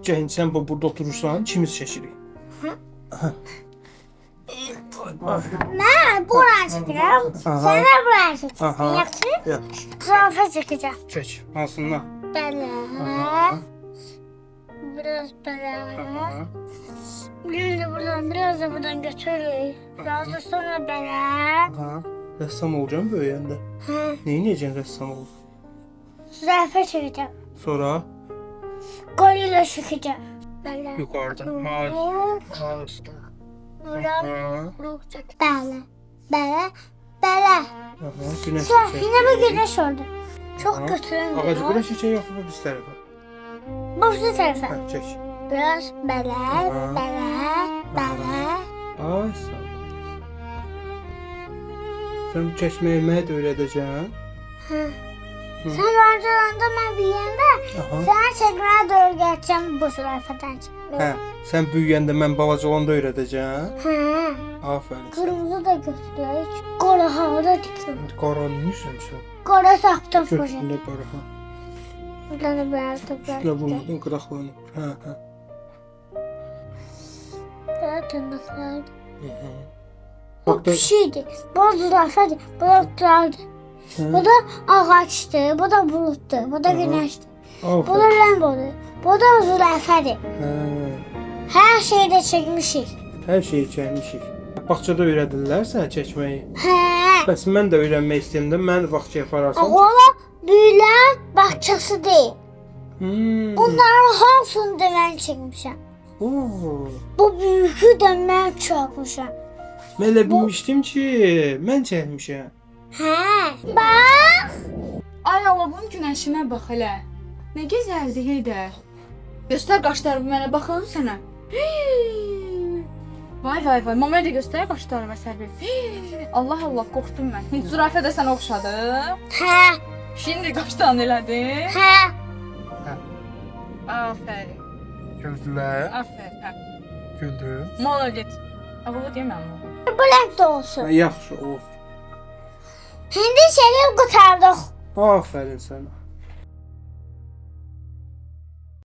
Cəhin, sən burada oturursan, ikimiz çəkirik. Mən buranı çəkirəm. Sən də buranı çəkirsən. Yaxşı? Yaxşı. Zürafə çəkəcəm. Çək. Hansından? Belə. Biraz belə. Biraz da buradan götürürük. Biraz da sonra belə. Rəssam olacağım böyüyəndə. Neyi necən rəssam olur? Zürafə çəkəcəm. Sonra Gorilla çəkəcəm. Belə. yuxarıda. Üstə. Buradan ruh çək. Belə. Belə. Belə. Günəş Sonra çiçəyi. yine bu güneş oldu. Çok götürün. Ağacı bura çiçeği yoxsa bu biz tərəfə? Bu tarafa. Çək. Biraz belə, belə, belə. Ay sağ ol. Sən bu çəkməyi mənə də öyrədəcəksən? Sen varcılığında ben büyüyende sana çekmeye doğru geçeceğim bu zürafeden çekmeye. Hə, sən büyüyəndə mən balaca olanda öyrədəcəm. Aferin. Kırmızı da götürüyor. Kora havada dikiyor. Qaranmışam sən. Kora saktım buraya. Götüründə qara. Buradan da biraz da Üstünə biraz. vurmadın, qıraqlanır. Hə. Böyle tırnaklar. Bak Bu da, bir şeydi. Bu zürafeydi. Bu da oturardı. Bu da ağaçtı. Bu da buluttu. Bu da güneşti. Bu da aferin. Lambo'du. Bu da zürafeydi. Hə. Her şeyi de çekmişik. Hər şeyi çəkmişik. Bağçada öyrədirlər sənə çəkməyi. He. Bəs mən də öyrənmək istəyəndə məni bağçaya apararsan. Ola büyülen bahçesi değil. Bunların hamısını da ben çekmişim. Oo. Bu büyükü de ben çekmişim. Mən elə bilmişdim ki, mən çəkmişəm. He. Bak. Ay Allah, bunun günəşinə bax elə. Nə gözəldir Heydər. Göstər qaşlarımı mənə, baxın sənə. Vay vay vay, mamaya da göstər qaşlarımı Sərbi. Allah Allah, qorxdum mən. Heç zürafə də sənə oxşadı. He. Şimdi qaşdan elədin. He. Afərin, Gördülər, afərin. Hə. güldü. Молодец. Ağılı deməm onu. Bu renk de olsun. Yaxşı, olsun. Şimdi çekip kurtardık. Aferin sana.